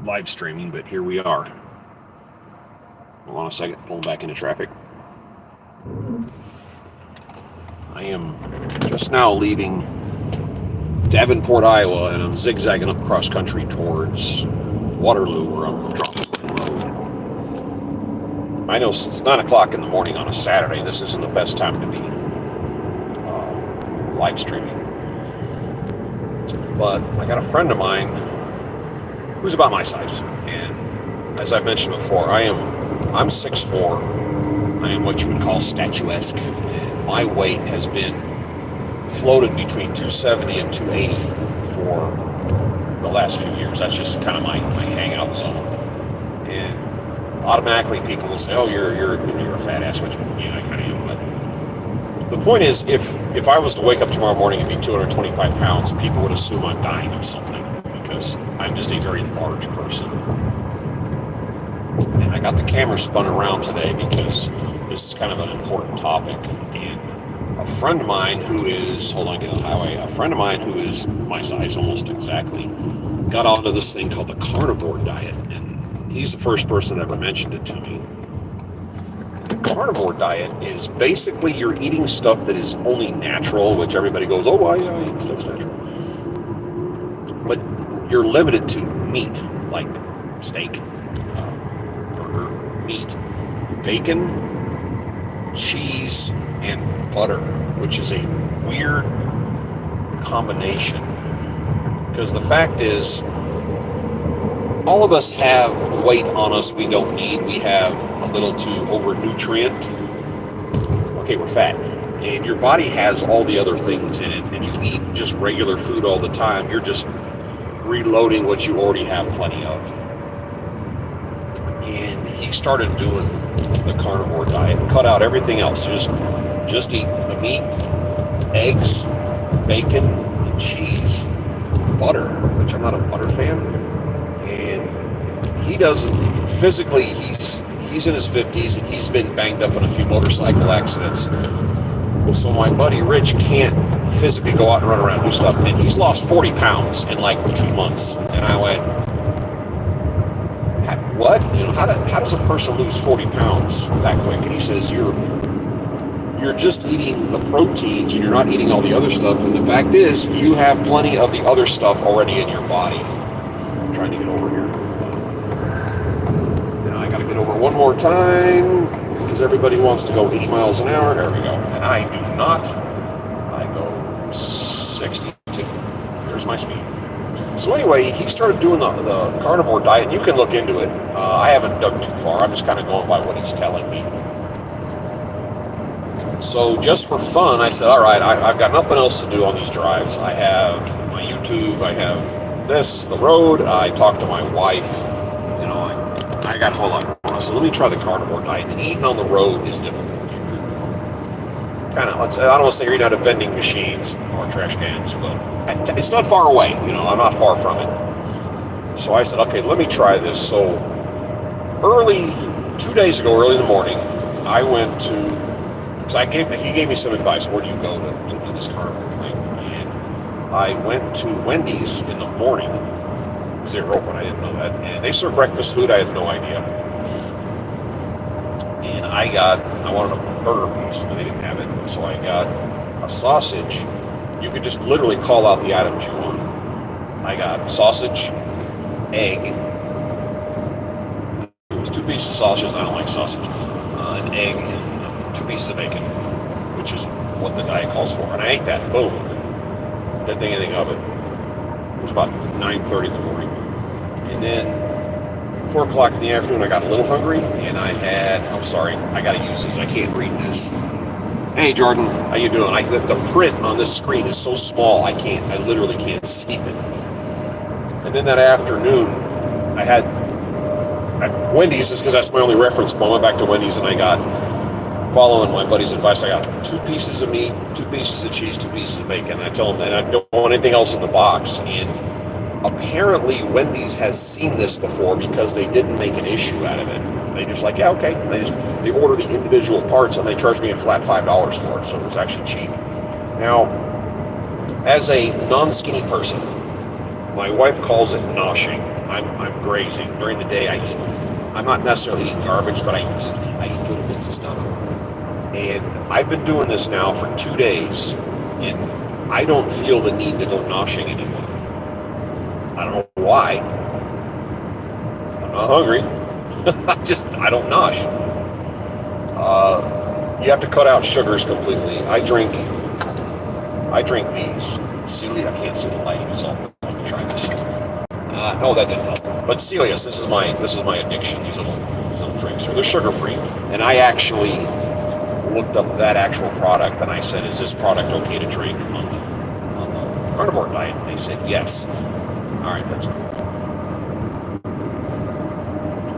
live streaming, but here we are. Hold on a second, pulling back into traffic. I am just now leaving Davenport, Iowa, and I'm zigzagging up cross country towards Waterloo, where I'm dropping the road. I know it's 9 o'clock in the morning on a Saturday. This isn't the best time to be live streaming. But I got a friend of mine who's about my size, and as I've mentioned before, I'm 6'4". I am what you would call statuesque, and my weight has been floated between 270 and 280 for the last few years. That's just kind of my hangout zone. And automatically people will say, "Oh, you're a fat ass," which I kind of am. But the point is, if I was to wake up tomorrow morning and be 225 pounds, people would assume I'm dying of something, because I'm just a very large person. And I got the camera spun around today because this is kind of an important topic. And a friend of mine who is, hold on, get on the highway, a friend of mine who is my size almost exactly, got onto this thing called the Carnivore Diet. And he's the first person that ever mentioned it to me. The Carnivore Diet is basically you're eating stuff that is only natural, which everybody goes, "Oh, I eat stuff's natural." But you're limited to meat, like steak, burger, meat, bacon, cheese, and butter, which is a weird combination, because the fact is, all of us have weight on us we don't need. We have a little too over-nutrient. Okay, we're fat. And your body has all the other things in it, and you eat just regular food all the time. You're just reloading what you already have plenty of. And he started doing the Carnivore Diet and cut out everything else. Just eat the meat, eggs, bacon, and cheese, butter, which I'm not a butter fan. And he doesn't, physically, he's in his 50s, and he's been banged up in a few motorcycle accidents. So my buddy Rich can't physically go out and run around and do stuff. And he's lost 40 pounds in like 2 months. And I went, "What? How does a person lose 40 pounds that quick?" And he says, you're just eating the proteins, and you're not eating all the other stuff. And the fact is, you have plenty of the other stuff already in your body. I'm trying to get over here. Now I got to get over one more time, because everybody wants to go 80 miles an hour. There we go. And I do not. I go 62. Here's my speed. So anyway, he started doing the Carnivore Diet, and you can look into it. I haven't dug too far. I'm just kind of going by what he's telling me. So just for fun, I said, all right, I've got nothing else to do on these drives. I have my YouTube, I have this, the road. I talked to my wife. I got, hold on. So let me try the Carnivore Diet. And eating on the road is difficult. I don't want to say you're eating out of vending machines or trash cans, but it's not far away. I'm not far from it. So I said, okay, let me try this. So 2 days ago, early in the morning, I went to, because he gave me some advice. Where do you go to do this carnivore thing? And I went to Wendy's in the morning, because they were open. I didn't know that. And they serve breakfast food. I had no idea. And I wanted a burger piece, but they didn't have it. So I got a sausage. You could just literally call out the items you want. I got sausage, egg. It was 2 pieces of sausage. I don't like sausage. An egg and 2 pieces of bacon, which is what the diet calls for. And I ate that. Boom. Didn't think anything of it. It was about 9:30 in the morning. And then 4 o'clock in the afternoon, I got a little hungry, and I got to use these. I can't read this. Hey, Jordan, how you doing? The print on this screen is so small, I literally can't see it. And then that afternoon, I had at Wendy's, just because that's my only reference point. I went back to Wendy's, and I got, following my buddy's advice, I got 2 pieces of meat, 2 pieces of cheese, 2 pieces of bacon. And I told him, and I don't want anything else in the box. And apparently Wendy's has seen this before, because they didn't make an issue out of it. They just like, yeah, okay. They order the individual parts, and they charge me a flat $5 for it, so it's actually cheap. Now, as a non-skinny person, My wife calls it noshing. I'm grazing. During the day I eat. I'm not necessarily eating garbage, but I eat little bits of stuff. And I've been doing this now for 2 days, and I don't feel the need to go noshing anymore. I don't know why. I'm not hungry. I don't nosh. You have to cut out sugars completely. I drink these. Celiac, I can't see the lighting, so let me try this. No, that didn't help. But Celiac, this is my addiction. These little drinks. They're sugar free, and I actually looked up that actual product, and I said, "Is this product okay to drink on the Carnivore Diet?" And they said yes. All right, that's cool.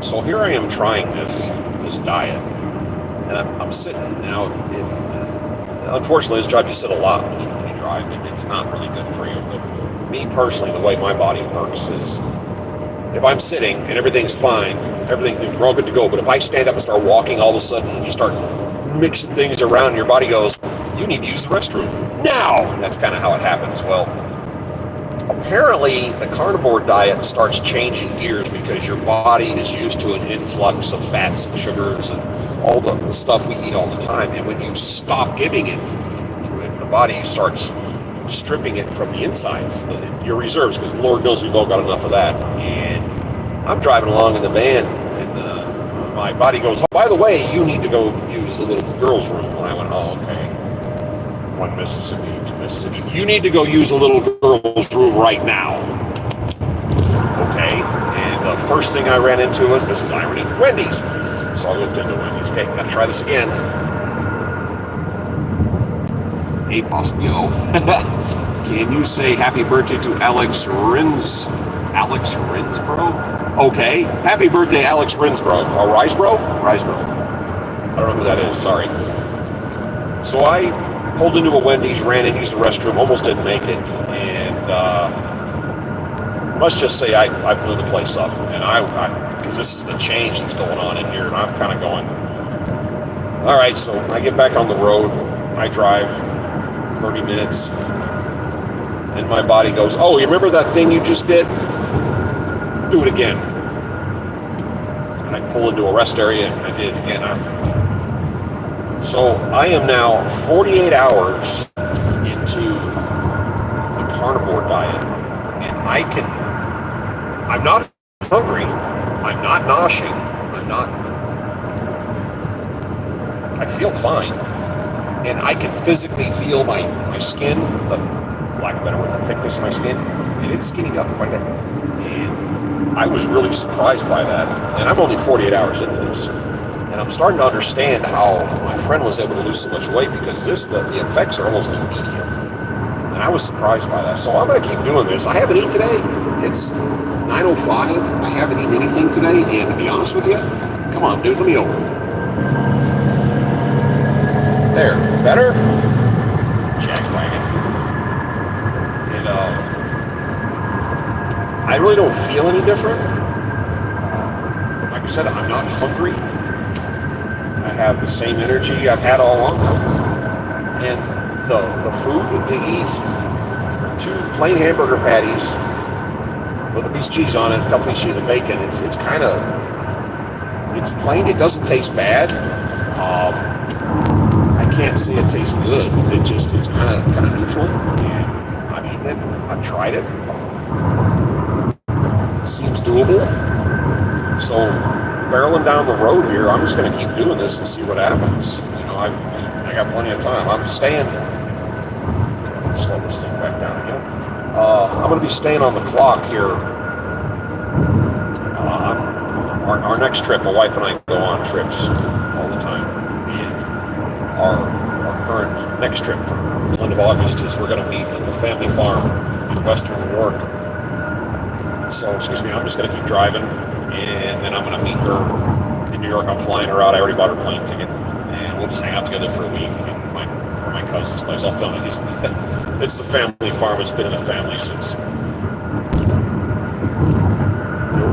So here I am trying this diet, and I'm sitting. If unfortunately this job you sit a lot when you drive, and it's not really good for you. But me personally, the way my body works is, if I'm sitting and everything's fine, we're all good to go. But if I stand up and start walking, all of a sudden you start mixing things around, and your body goes, "You need to use the restroom now." And that's kind of how it happens. Well, apparently the carnivore diet starts changing gears because your body is used to an influx of fats and sugars and all the stuff we eat all the time. And when you stop giving it to it, the body starts stripping it from the insides, your reserves, because Lord knows we've all got enough of that. And I'm driving along in the van, and my body goes, "Oh, by the way, you need to go use the little girl's room." And I went, "Oh, okay. 1 Mississippi, 2 Mississippi. You need to go use the little girl's room right now." Okay. And the first thing I ran into was, this is irony, Wendy's. So I looked into Wendy's. Okay, gotta try this again. Hey, boss, yo. Can you say happy birthday to Alex Rinsbro? Okay. Happy birthday, Alex Rinsbro. Or Risebro? Risebro. I don't know who that is, sorry. So I pulled into a Wendy's, ran in, used the restroom, almost didn't make it, and let's just say I blew the place up. And because this is the change that's going on in here, and I'm kind of going, all right, so I get back on the road, I drive 30 minutes, and my body goes, "Oh, you remember that thing you just did? Do it again." And I pull into a rest area, and I did it again. So I am now 48 hours into the carnivore diet, and I'm not hungry, I'm not noshing, I feel fine. And I can physically feel my skin, the lack of a better word, the thickness of my skin, and it's skinning up quite a bit. And I was really surprised by that. And I'm only 48 hours into this. And I'm starting to understand how my friend was able to lose so much weight, because the effects are almost immediate. And I was surprised by that. So I'm going to keep doing this. I haven't eaten today. It's 9:05. I haven't eaten anything today. And to be honest with you, come on, dude, let me over. There, better? Jackwagon. And I really don't feel any different. Like I said, I'm not hungry. I have the same energy I've had all along. And the food to eat, 2 plain hamburger patties with a piece of cheese on it, a couple pieces of bacon. It's kind of, it's plain. It doesn't taste bad. I can't say it tastes good. It's kind of neutral. And I've eaten it. I've tried it. It seems doable. So barreling down the road here, I'm just going to keep doing this and see what happens. I got plenty of time. I'm staying. Let's slow this thing back down again. I'm going to be staying on the clock here. Our next trip, my wife and I go on trips all the time. And our current next trip for the end of August is we're going to meet at the family farm in western New York. So, excuse me, I'm just going to keep driving, and then I'm going to meet her in New York. I'm flying her out. I already bought her plane ticket, and we'll just hang out together for a week at my cousin's place. I'll film it. It's the family farm. It's been in the family since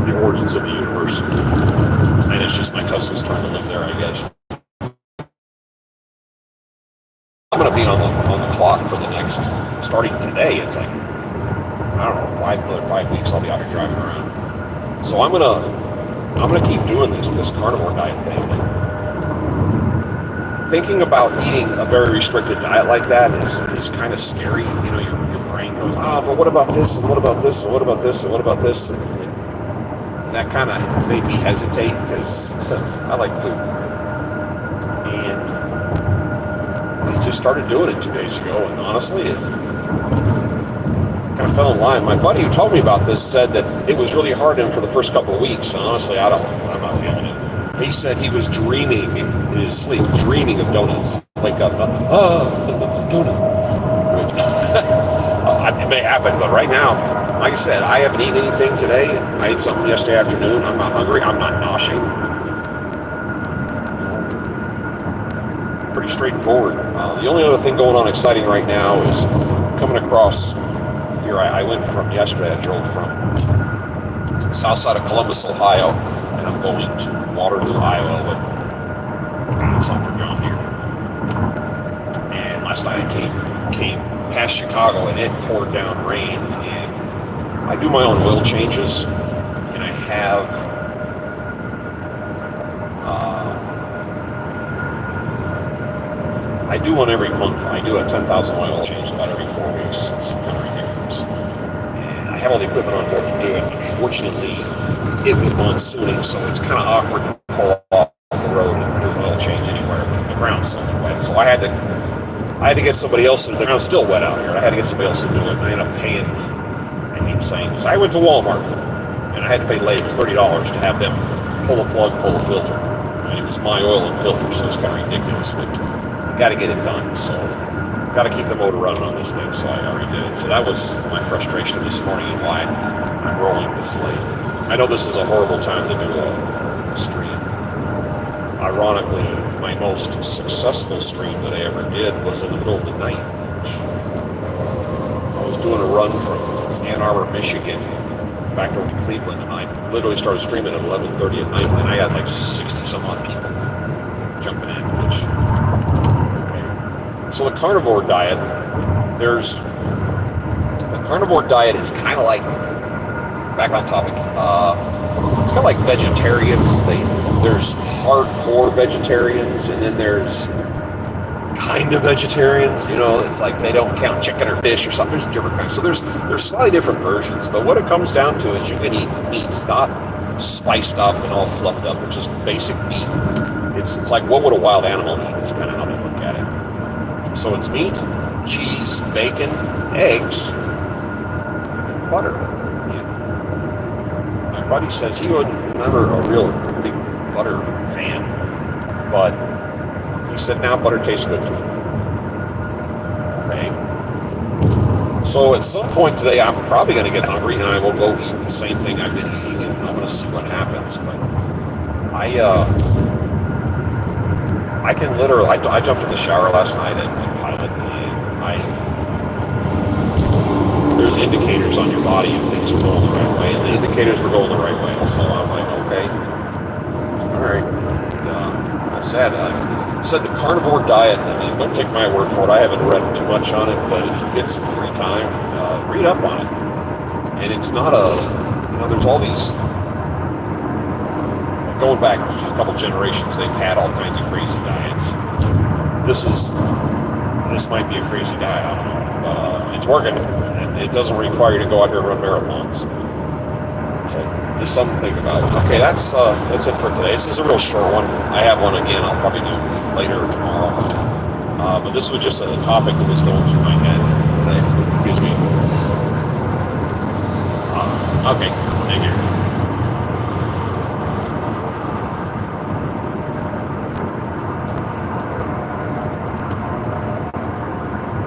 the origins of the universe, and it's just my cousin's turn to live there, I guess. I'm going to be on the clock for the next, starting today. It's like, I don't know, another 5 weeks, I'll be out here driving around. So I'm gonna keep doing this carnivore diet thing. Thinking about eating a very restricted diet like that is kind of scary. You know, your brain goes, but what about this, and what about this, and what about this, and what about this? And that kind of made me hesitate because I like food. And I just started doing it 2 days ago, and honestly, it kind of fell in line. My buddy who told me about this said that it was really hard on him for the first couple of weeks, and honestly, I'm not feeling it. He said he was dreaming in his sleep, dreaming of donuts. Wake up, donut. It may happen, but right now, like I said, I haven't eaten anything today. I ate something yesterday afternoon. I'm not hungry. I'm not noshing. Pretty straightforward. The only other thing going on exciting right now is coming across here. I went from yesterday. I drove from south side of Columbus, Ohio, and I'm going to Waterloo, Iowa with something for John Deere. And last night I came past Chicago and it poured down rain, and I do my own oil changes, and I have I do one every month. I do a 10,000 oil change about every 4 weeks. It's kind of ridiculous. And I have all the equipment on board to do it. Unfortunately, it was monsooning, so it's kind of awkward to pull off the road and do an oil change anywhere, but the ground's so wet. So I had to get somebody else. The ground's still wet out here. I had to get somebody else to do it, and I ended up paying, I hate saying this, I went to Walmart, and I had to pay labor $30 to have them pull a plug, pull a filter. And it was my oil and filter, so it's kind of ridiculous, but got to get it done. So got to keep the motor running on this thing, so I already did it. So that was my frustration this morning and why I'm rolling this late. I know this is a horrible time to do a stream. Ironically, my most successful stream that I ever did was in the middle of the night. I was doing a run from Ann Arbor, Michigan, back over to Cleveland, and I literally started streaming at 11:30 at night, and I had like 60 some odd people jumping in, which... So the carnivore diet, the carnivore diet is kind of like, back on topic, it's kind of like vegetarians. There's hardcore vegetarians, and then there's kind of vegetarians. You know, it's like they don't count chicken or fish or something. There's different kinds. So there's slightly different versions, but what it comes down to is you can eat meat, not spiced up and all fluffed up, but just basic meat. It's like, what would a wild animal eat? Is kind of how they look at it. So it's meat, cheese, bacon, eggs, butter. Yeah. My buddy says he was never a real big butter fan, but he said now butter tastes good to him. Okay. So at some point today, I'm probably going to get hungry, and I will go eat the same thing I've been eating, and I'm going to see what happens. But I can literally, I jumped in the shower last night at Pilot, and there's indicators on your body if things are going the right way, and the indicators were going the right way. So I'm like, okay, all right. And, I said the carnivore diet, I mean, don't take my word for it. I haven't read too much on it, but if you get some free time, read up on it. And it's not there's all these, going back a couple generations, they've had all kinds of crazy diets. This might be a crazy diet, I don't know, but it's working. And it doesn't require you to go out here and run marathons. So just something to think about. Okay, that's it for today. This is a real short one. I have one again I'll probably do later or tomorrow. But this was just a topic that was going through my head today. Excuse me. Okay, thank you.